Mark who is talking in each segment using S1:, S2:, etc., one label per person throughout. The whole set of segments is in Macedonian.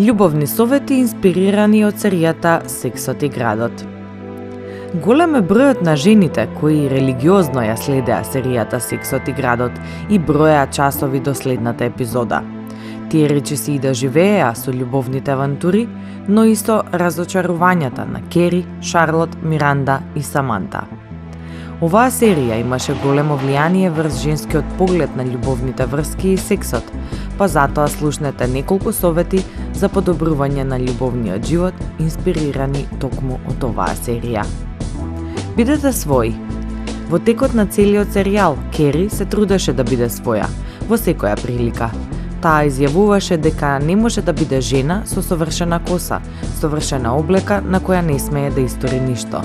S1: Љубовни совети инспирирани од серијата Сексот и градот. Голем е бројот на жените кои религиозно ја следеа серијата Сексот и градот и броја часови до следната епизода. Тие речиси и да живееа со љубовните авантури, но и со разочарувањата на Кери, Шарлот, Миранда и Саманта. Оваа серија имаше големо влијание врз женскиот поглед на љубовните врски и сексот, па затоа слушнете неколку совети за подобрување на љубовниот живот, инспирирани токму од оваа серија. Бидете своји. Во текот на целиот серијал, Кери се трудеше да биде своја, во секоја прилика. Таа изјавуваше дека не може да биде жена со совршена коса, совршена облека на која не смее да истори ништо.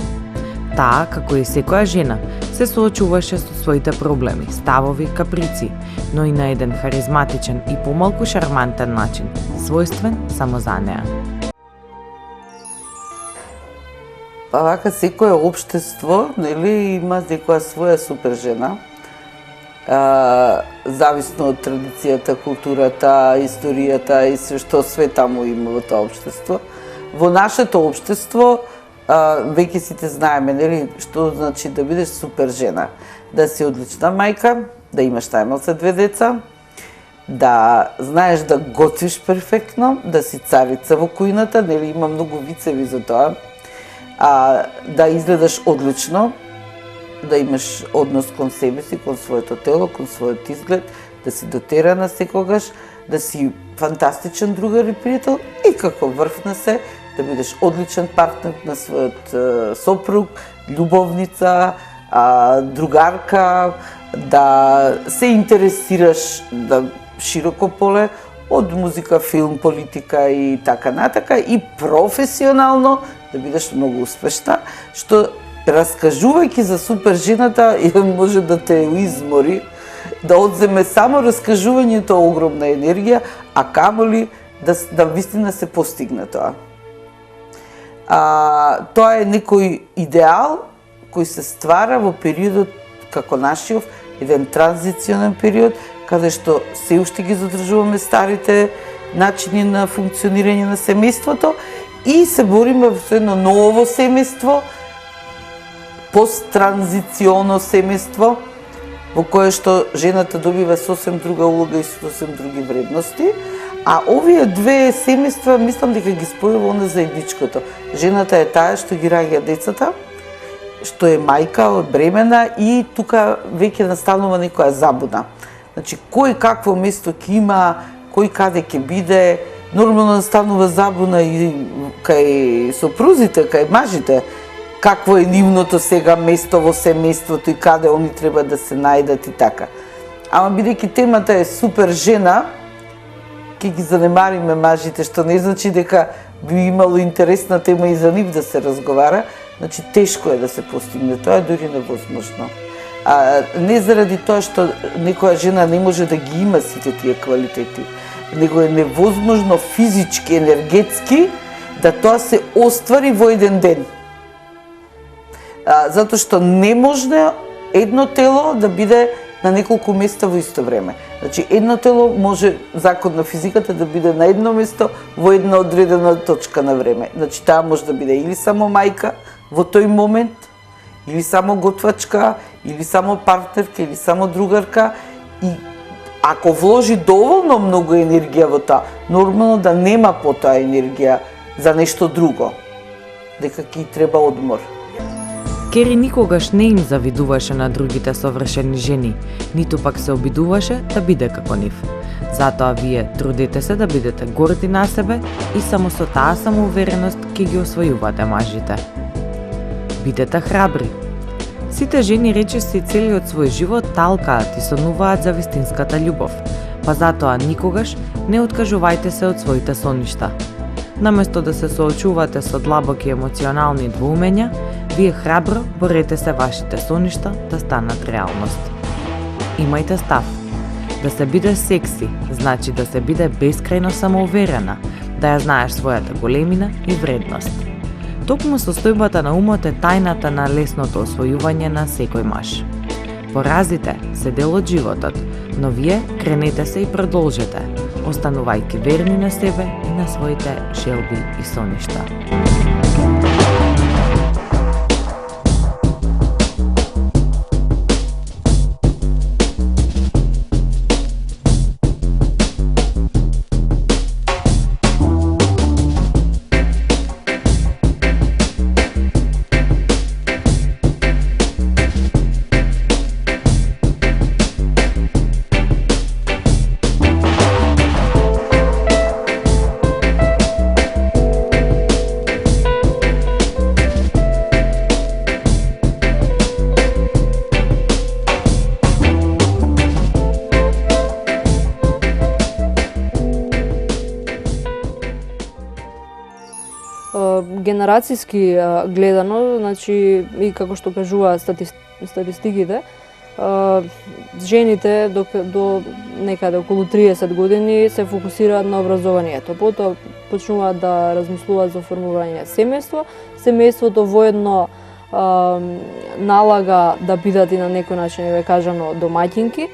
S1: Таа, како и секоја жена, се соочуваше со своите проблеми, ставови, каприци, но и на еден харизматичен и помалку шармантен начин, својствен само за неа.
S2: Па вака секое општество, нели, има некоја своја супер жена. Зависно од традицијата, културата, историјата и се што све таму има во тоа општество. Во нашето општество веќе сите знаеме, нели, што значи да бидеш супер жена. Да си одлична мајка, да имаш најмалце 2 деца, да знаеш да готвиш перфектно, да си царица во кујната, нели, има многу вицеви за тоа. Да изгледаш одлично, да имаш однос кон себе си, кон своето тело, кон својот изглед, да си дотерана секогаш, да си фантастичен другар и пријател и како врв на се, да бидеш одличен партнер на својот сопруг, љубовница, другарка, да се интересираш да широко поле од музика, филм, политика и така натака, и професионално да бидеш многу успешна, што раскажувајќи за супер жената може да те измори, да одземе само раскажувањето огромна енергија, а камоли да вистина се постигне тоа. Тоа е некој идеал кој се ствара во периодот како нашиот, еден транзиционен период, каде што се уште ги задржуваме старите начини на функционирање на семејството и се бориме во едно ново семејство, посттранзиционо семејство, во кое што жената добива сосем друга улога и сосем други вредности, а овие две семејства мислам дека ги спојува оно заедничкото. Жената е таа што ги раѓа децата, што е мајка, бремена и тука веќе настанува некоја забуна. Значи, кој какво место ќе има, кој каде ќе биде, нормално настанува забуна и кај сопрузите, кај мажите, какво е нивното сега место во семејството и каде они треба да се најдат и така. Ама бидејќи темата е супер жена, ќе ги занемариме мажите, што не значи дека би имало интересна тема и за нив да се разговара, значи тешко е да се постигне, тоа е дури невозможно. Не заради тоа што некоја жена не може да ги има сите тие квалитети, него е невозможно физички, енергетски да тоа се оствари во еден ден. Затоа што не може едно тело да биде на неколку места во исто време. Значи, едно тело може, закон на физиката, да биде на едно место во една одредена точка на време. Значи, таа може да биде или само мајка во тој момент, или само готвачка, или само партнерка, или само другарка. И ако вложи доволно многу енергија во тоа, нормално да нема потоа енергија за нешто друго, дека ќе треба одмор.
S1: Кери никогаш не им завидуваше на другите совршени жени, ниту пак се обидуваше да биде како нив. Затоа вие трудете се да бидете горди на себе и само со таа самоувереност ќе ги освојувате мажите. Бидете храбри. Сите жени речиси целиот свој живот талкаат и сонуваат за вистинската љубов, па затоа никогаш не откажувајте се од своите соништа. Наместо да се соочувате со длабоки емоционални двоумења, вие храбро борете се вашите соништа да станат реалност. Имајте став. Да се биде секси, значи да се биде бескрајно самоуверена, да ја знаеш својата големина и вредност. Токму состојбата на умот е тајната на лесното освојување на секој маж. Поразите се дел од животот, но вие кренете се и продолжете. останувајќи верни на себе и на своите желби и соништа.
S3: Генерацијски гледано, значи и како што кажуваат статистиките, жените до некаде околу 30 години се фокусираат на образованието. Потоа почнуваат да размислуваат за формување семејство. Семејството воедно налага да бидат и на некој начин, ве кажано, домаќинки,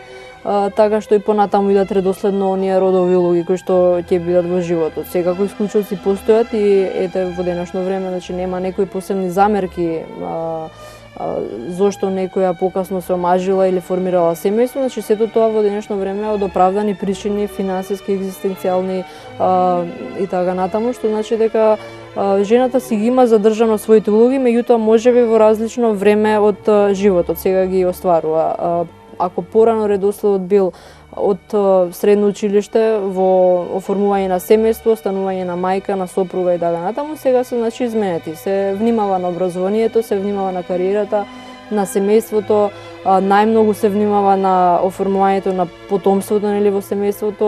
S3: така што и понатаму идат редоследно оние родови улоги кои што ќе бидат во животот. Секако исклучоци постојат и ете во денешно време, значи нема некои посебни замерки зошто некоја покасно се омажила или формирала семејство, значи сето тоа во денешно време од оправдани причини, финансиски, екзистенцијални и така натаму, што значи дека жената си ги има задржано своите улоги, меѓутоа можеби во различно време од животот сега ги остварува. Ако порано редоследот бил од средно училиште во оформување на семејство, станување на мајка, на сопруга и така натаму, сега се значи изменети. Се внимава на образованието, се внимава на кариерата, на семејството, најмногу се внимава на оформувањето на потомството, нели, во семејството,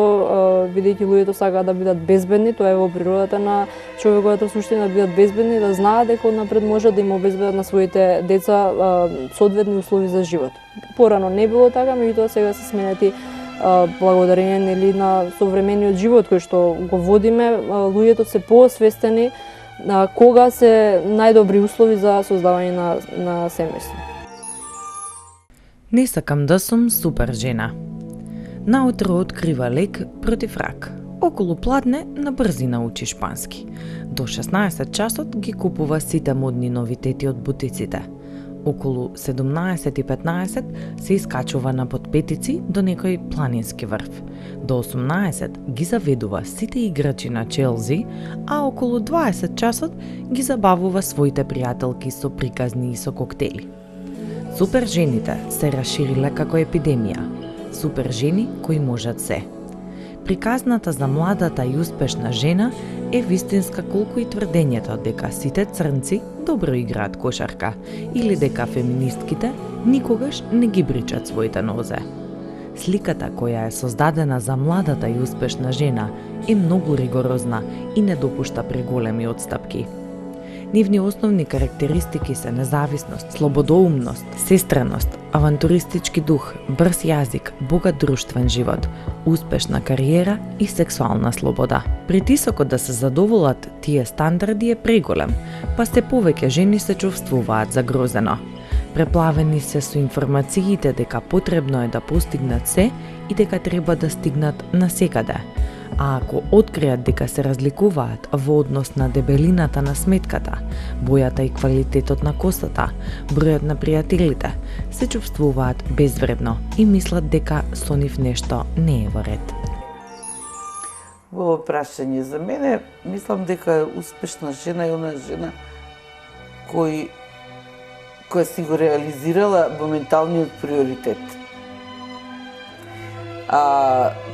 S3: бидејќи луѓето сакаат да бидат безбедни, тоа е во природата на човековата суштина, да бидат безбедни, да знаат дека однапред можат да им обезбедат на своите деца соодветни услови за живот. Порано не било така, меѓутоа сега се сменети благодарение, нели, на современиот живот кој што го водиме, луѓето се поосвестени кога се најдобри услови за создавање на семејство.
S1: Не сакам да сум супер жена. Наутро открива лек против рак. Околу пладне на брзина учи шпански. До 16 часот ги купува сите модни новитети од бутиците. Околу 17:15 се искачува на подпетици до некој планински врв. До 18 ги заведува сите играчи на Челзи, а околу 20 часот ги забавува своите пријателки со приказни и со коктели. Супер жените се расшириле како епидемија. Супер жени кои можат се. Приказната за младата и успешна жена е вистинска колку и тврдењето дека сите црнци добро играат кошарка или дека феминистките никогаш не ги бричат своите нозе. Сликата која е создадена за младата и успешна жена е многу ригорозна и не допушта преголеми отстапки. Нивни основни карактеристики се независност, слободоумност, сестреност, авантуристички дух, брз јазик, богат друштвен живот, успешна кариера и сексуална слобода. Притисокот да се задоволат тие стандарди е преголем, па се повеќе жени се чувствуваат загрозено. Преплавени се со информациите дека потребно е да постигнат се и дека треба да стигнат насекаде. А ако откријат дека се разликуваат во однос на дебелината на сметката, бојата и квалитетот на косата, бројот на пријателите, се чувствуваат безвредно и мислат дека со нив нешто не е во ред.
S2: Во прашање за мене, мислам дека успешна жена е она жена која си го реализирала моменталниот приоритет.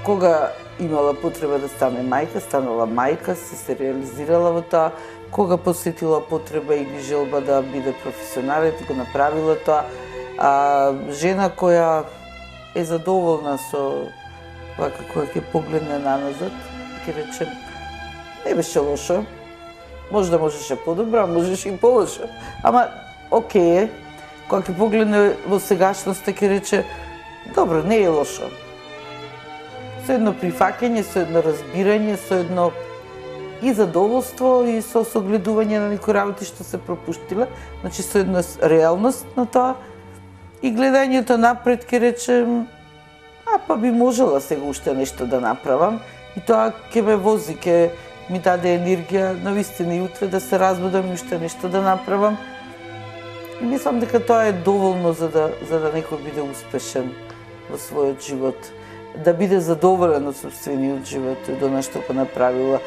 S2: Кога имала потреба да стане мајка, станала мајка, се реализирала во тоа. Кога посетила потреба или желба да биде професионален, го направила тоа. Жена која е задоволна со вака која ќе погледне наназад, ќе рече, не беше лошо, можда можеше подобро, можеше и полошо, ама окей е. Кога ќе погледне во сегашноста, ќе рече, добро, не е лошо. Со едно прифаќање, со едно разбирање, со едно и задоволство и со согледување на некои работи што се пропуштиле, значи со една реалност на тоа и гледањето напред ќе речем, па би можела сега уште нешто да направам И тоа ќе ме вози, ќе ми даде енергија навистина и утре да се разбудам и уште нешто да направам. И мислам дека тоа е доволно за да некој биде успешен во својот живот, да биде задоволен од собствениот живот и од она што го направила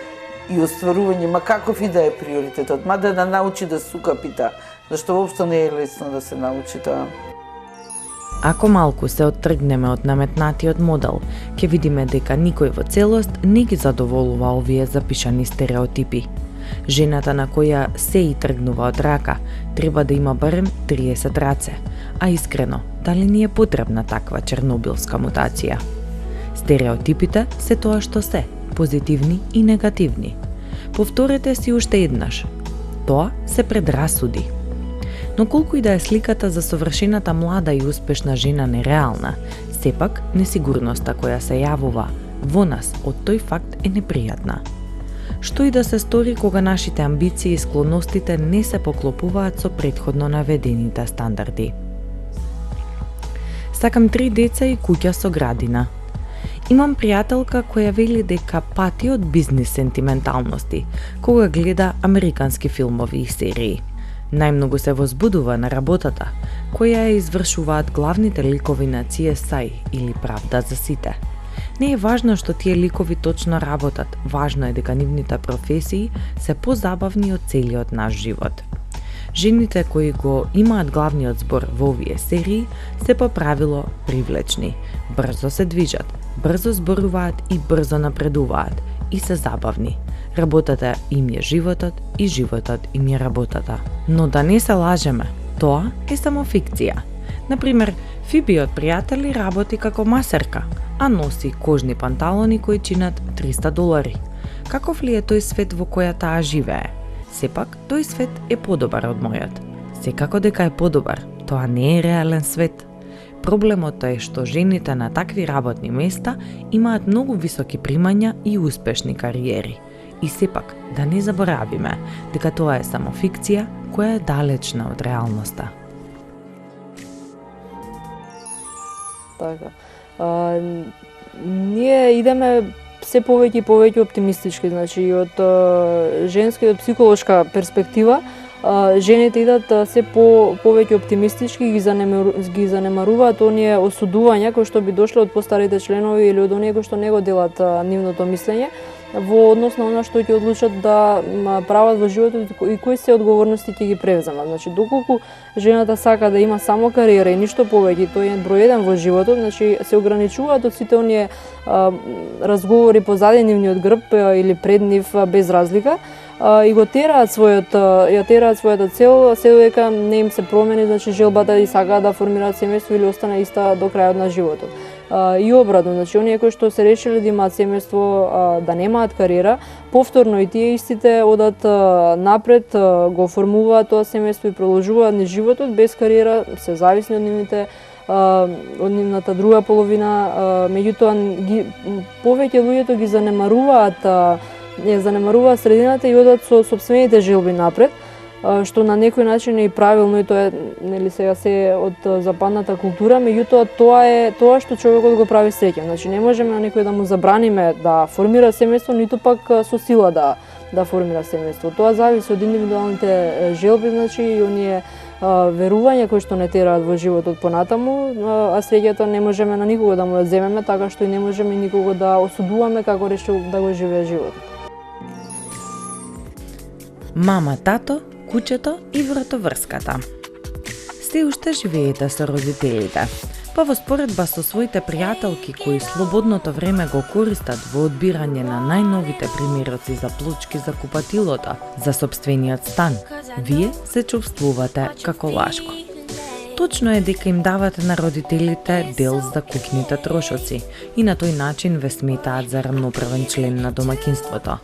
S2: и остварување, ма каков и да е приоритетот, ма да научи да сука пита, зашто воопшто не е лесно да се научи тоа.
S1: Ако малку се оттргнеме од наметнатиот модел, ќе видиме дека никој во целост не ги задоволува овие запишани стереотипи. Жената на која се и тргнува од рака треба да има барем 30 раце, а искрено, дали ни е потребна таква чернобилска мутација? Стереотипите се тоа што се, позитивни и негативни. Повторете си уште еднаш. Тоа се предрасуди. Но колку и да е сликата за совршената млада и успешна жена нереална, сепак несигурноста која се јавува во нас од тој факт е непријатна. Што и да се стори кога нашите амбиции и склонностите не се поклопуваат со претходно наведените стандарди. Сакам 3 деца и куќа со градина. Имам пријателка која вели дека пати од бизнис сентименталности кога гледа американски филмови и серии. Најмногу се возбудува на работата, која ја извршуваат главните ликови на CSI или Правда за сите. Не е важно што тие ликови точно работат, важно е дека нивните професии се позабавни од целиот наш живот. Жените кои го имаат главниот збор во овие серии се по правило привлечни, брзо се движат, брзо зборуваат и брзо напредуваат и се забавни. Работата им е животот и животот им е работата. Но да не се лажеме, тоа е само фикција. Например, Фиби од пријатели работи како масерка, а носи кожни панталони кои чинат $300. Каков ли е тој свет во која таа живее? Сепак, тој свет е подобар од мојот. Секако дека е подобар, тоа не е реален свет. Проблемот е што жените на такви работни места имаат многу високи примања и успешни кариери. И сепак, да не заборавиме дека тоа е само фикција која е далечна од реалноста.
S3: Така. Ние идеме се повеќе и повеќе оптимистички, значи и од женска и од психолошка перспектива, жените идат се повеќе оптимистички, ги занемаруваат оние осудувања кои што би дошле од постарите членови или од оние кои што не го делат нивното мислење во однос на она што ќе одлучат да прават во животот и кои се одговорности ќе ги превземат. Значи, доколку жената сака да има само кариера и ништо повеќе, тој е број 1 во животот, значи се ограничуваат од сите оние разговори позади нивниот грб или пред нив без разлика, и го тераат својата цел, се додека не им се промени, значи желбата и сакаат да формираат семејство или остана иста до крајот на животот. И обратно, значи оние кои што се решили да имаат семејство, да немаат кариера, повторно и тие истите одат напред, го формуваат тоа семејство и продолжуваат низ животот без кариера, се зависни од нивната друга половина, меѓутоа повеќе луѓето ги занемаруваат средината и одат со сопствените желби напред, што на некој начин е и правилно и тоа е, нели, сега се од западната култура, меѓутоа тоа е тоа што човекот го прави среќен. Значи не можеме на некој да му забраниме да формира семејство, ниту пак со сила да формира семејство. Тоа зависи од индивидуалните желби, значи и оние верувања кои што не тераат во животот понатаму, а среќата не можеме на никого да му ја земеме, така што и не можеме никого да осудуваме како решил да го живее животот.
S1: Мама, тато, куќето и вратоврската. Се уште живеете со родителите, па во споредба со своите пријателки кои слободното време го користат во одбирање на најновите примероци за плочки за купатилото, за сопствениот стан, вие се чувствувате како лашко. Точно е дека им давате на родителите дел за куќните трошоци и на тој начин ве сметаат за рамноправен член на домаќинството.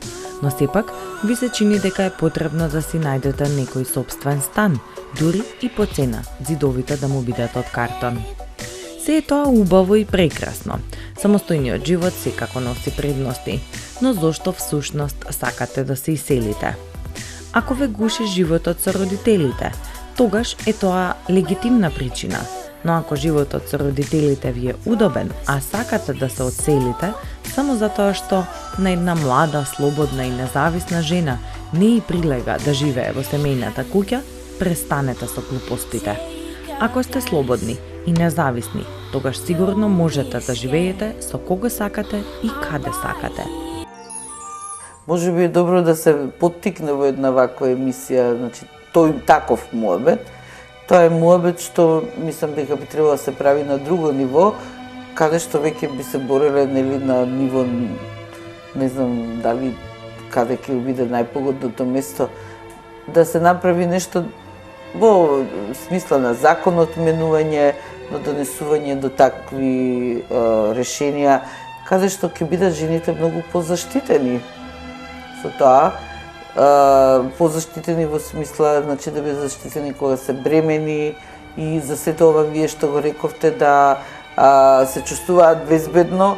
S1: Но сепак, ви се чини дека е потребно да си најдете некој сопствен стан, дури и по цена, зидовите да му бидат од картон. Се е тоа убаво и прекрасно. Самостојниот живот секако носи предности, но зошто всушност сакате да се иселите? Ако ве гуши животот со родителите, тогаш е тоа легитимна причина. но ако животот со родителите ви е удобен, а сакате да се одселите, само затоа што на една млада, слободна и независна жена не и прилега да живее во семејната куќа, престанете со глупостите. Ако сте слободни и независни, тогаш сигурно можете да живеете со кого сакате и каде сакате.
S2: Може би е добро да се поттикне во една ваква емисија, значи тој таков муабет. Тоа е муабет што мислам дека би требало да се прави на друго ниво, каде што веќе би се бореле нели на ниво, не знам дали каде ќе биде најпогодното место, да се направи нешто во смисла на законот менување, на донесување до такви решенија, каде што ќе бидат жените многу позаштитени со тоа, позаштитени во смисла, значи да бидат заштитени кога се бремени и за сето ова вие што го рековте да се чувствуваат безбедно,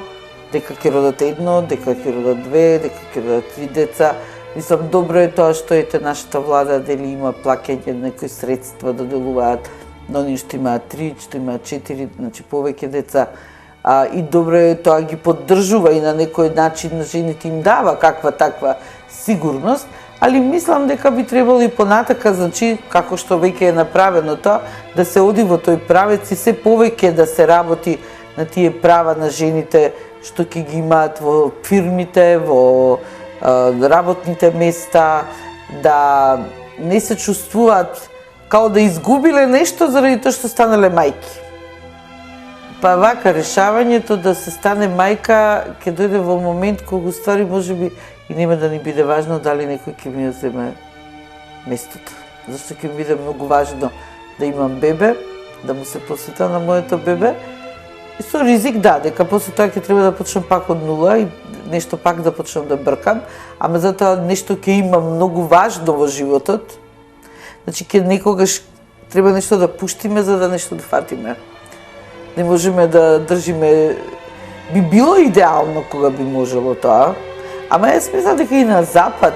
S2: дека ќе родат едно, дека ќе родат две, дека ќе родат 3 деца. Мислам, добро е тоа што ете нашата влада дали има плаќање некои средства да делуваат на оние што имаат 3, што имаат 4, значи повеќе деца. И добро е тоа ги поддржува и на некој начин на жените им дава каква таква сигурност, али мислам дека би требало и понатака, значи, како што веќе е направено тоа, да се оди во тој правец и се повеќе да се работи на тие права на жените што ќе ги имаат во фирмите, во работните места, да не се чувствуваат као да изгубиле нешто заради тоа што станале мајки. Па вака решавањето да се стане мајка ќе дојде во момент кога ствари можеби и нема да ни биде важно дали некој ќе ми ја земе местото. Зашто ќе ми биде многу важно да имам бебе, да му се посветам на моето бебе. И со ризик дека после тоа ќе треба да почнам пак од нула и нешто пак да почнам да бркам, ама затоа нешто ќе има многу важно во животот. Значи ќе некогаш треба нешто да пуштиме за да нешто да фатиме. Не можеме да држиме, би било идеално кога би можело тоа, ама јас мислам дека и на запад,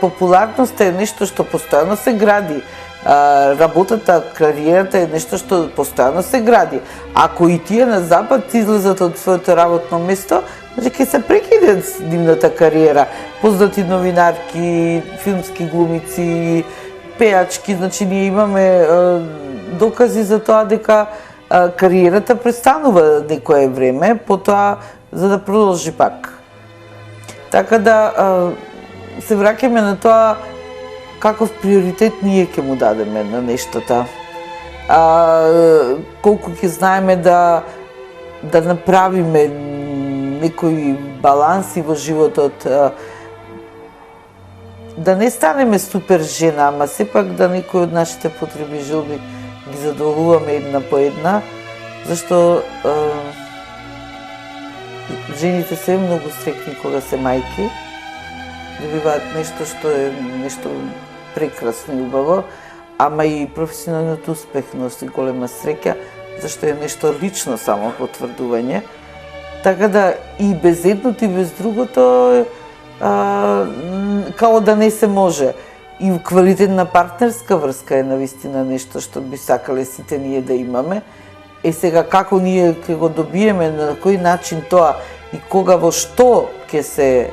S2: популарноста е нешто што постојано се гради. Работата, кариерата е нешто што постојано се гради. Ако и тие на запад излезат од своето работно место, значи ќе се прекине нивната кариера. Познати новинарки, филмски глумици, пеачки, значи ние имаме докази за тоа дека кариерата престанува некое време, потоа за да продолжи пак. Така да се враќаме на тоа каков приоритет ние ќе му дадеме на нештата. Колку ќе знаеме да направиме некои баланси во животот, да не станеме супер жена, ама сепак да некои од нашите потреби и желби ги задоволуваме една по една, зашто жените се многу среќни кога се мајки, добиваат нешто што е нешто прекрасно и убаво, ама и професионалниот успех носи голема среќа, зашто е нешто лично само потврдување. Така да и без едното и без другото као да не се може. И квалитетна партнерска врска е навистина нешто што би сакале сите ние да имаме. Сега како ние ќе го добиеме, на кој начин тоа и кога во што ќе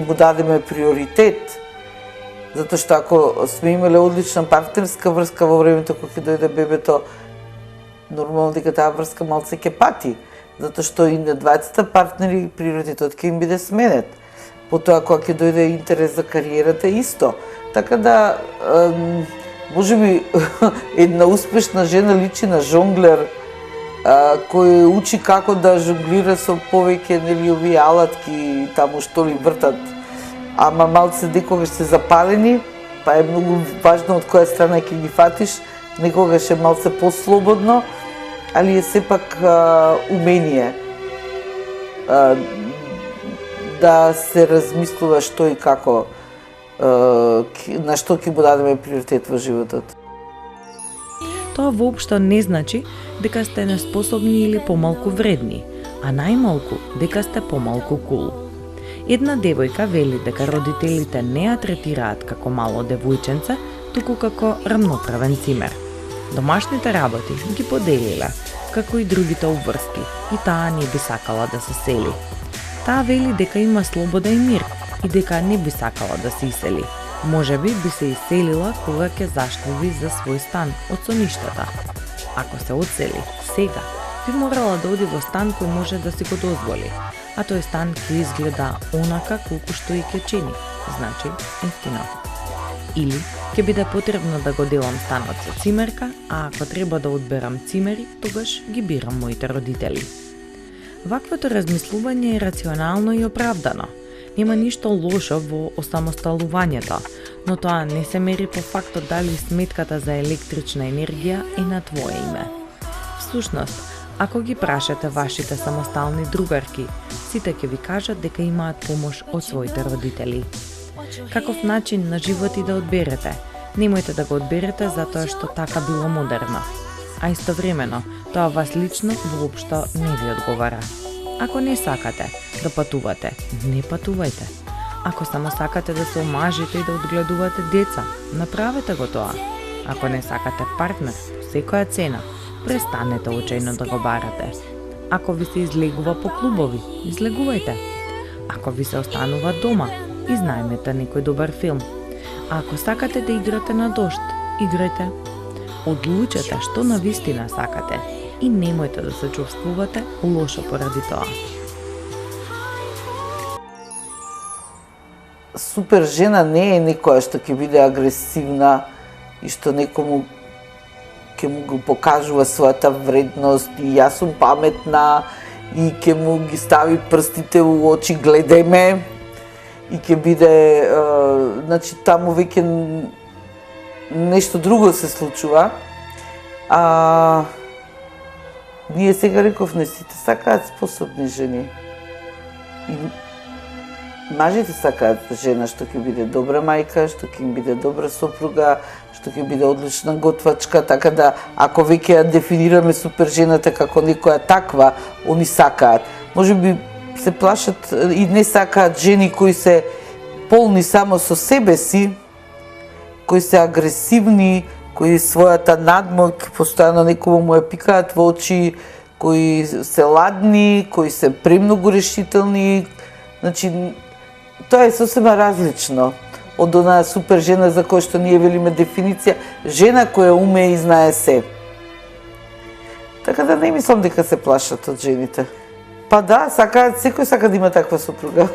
S2: му дадеме приоритет. Затоа што ако сме имале одлична партнерска врска во времето кога ќе дојде бебето, нормално дека таа врска малце ќе пати. Затоа што и на двајцата партнери приоритетот ќе им биде сменет. Потоа кога ќе дојде интерес за кариерата исто. Така да можеби една успешна жена личи на жонглер кој учи како да жонглира со повеќе нели овие алатки таму што ли вртат. Ама малце декогаш се запалени, па е многу важно од која страна ќе ги фатиш, некогаш е малце послободно, али е сепак умение да се размислува што и како, на што ќе му дадеме приоритет во животот.
S1: Тоа воопшто не значи дека сте неспособни или помалку вредни, а најмалку дека сте помалку кул. Една девојка вели дека родителите не ја третираат како мало девојченце, туку како рамноправен цимер. Домашните работи ги поделиле, како и другите обврски, и таа не би сакала да се сели. Таа вели дека има слобода и мир и дека не би сакала да се исели. Можеби би се иселила кога ќе заштеви за свој стан од соништата. Ако се одсели сега, би морала да оди во стан кој може да си го дозволи, а тој стан ќе изгледа онака колку што и ќе чини, значи ефтино. Или ќе биде потребно да го делам станот со цимерка, а ако треба да одберам цимери, тогаш ги бирам моите родители. Ваквото размислување е рационално и оправдано. Нема ништо лошо во осамосталувањето, но тоа не се мери по фактот дали сметката за електрична енергија е на твое име. Всушност, ако ги прашате вашите самостални другарки, сите ќе ви кажат дека имаат помош од своите родители. Каков начин на живот и да одберете? Немојте да го одберете затоа што така било модерно. А истовремено, тоа вас лично воопшто не ви одговара. Ако не сакате да патувате, не патувајте. Ако само сакате да се омажите и да одгледувате деца, направете го тоа. Ако не сакате партнер по секоја цена, престанете очајно да го барате. Ако ви се излегува по клубови, излегувајте. Ако ви се останува дома, изнајмете некој добар филм. А ако сакате да играте на дожд, играјте. Одлучете што навистина сакате и немојте да се чувствувате лошо поради тоа.
S2: Супер жена не е некоја што ќе биде агресивна и што некому ќе му го покажува својата вредност и јас сум паметна и ќе му ги стави прстите у очи, гледај ме, и ќе биде, значи таму веќе нешто друго се случува. Ние сега рековме, сите сакаат способни жени. И мажите сакаат жена што ќе биде добра мајка, што ќе им биде добра сопруга, што ќе биде одлична готвачка, така да ако веќе ја дефинираме супер жената како некоја таква, они сакаат. Можеби се плашат и не сакаат жени кои се полни само со себе си, кои се агресивни, кои својата надмог постојано некому му ја пикаат во очи, кои се ладни, кои се премногу решителни. Значи, тоа е сосема различно од онаа супер жена за која што ние велиме дефиниција, жена која уме и знае се. Така да не мислам дека се плашат од жените. Па да, сакаат, секој сака да има таква сопруга.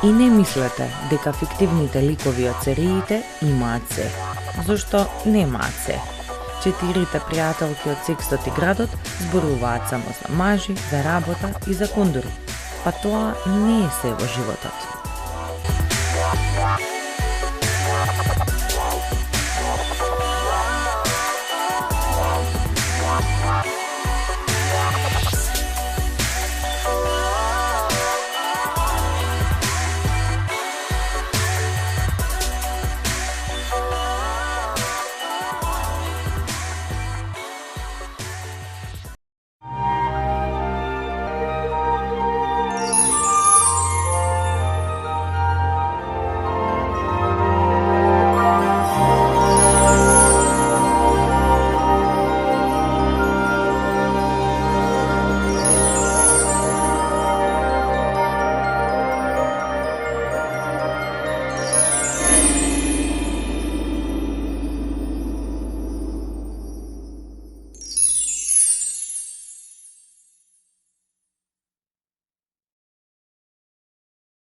S1: И не мислете дека фиктивните ликови од сериите имаат се, зашто немаат се. 4 пријателки од Сексот и градот зборуваат само за мажи, за работа и за кондури. Па тоа не е се во животот.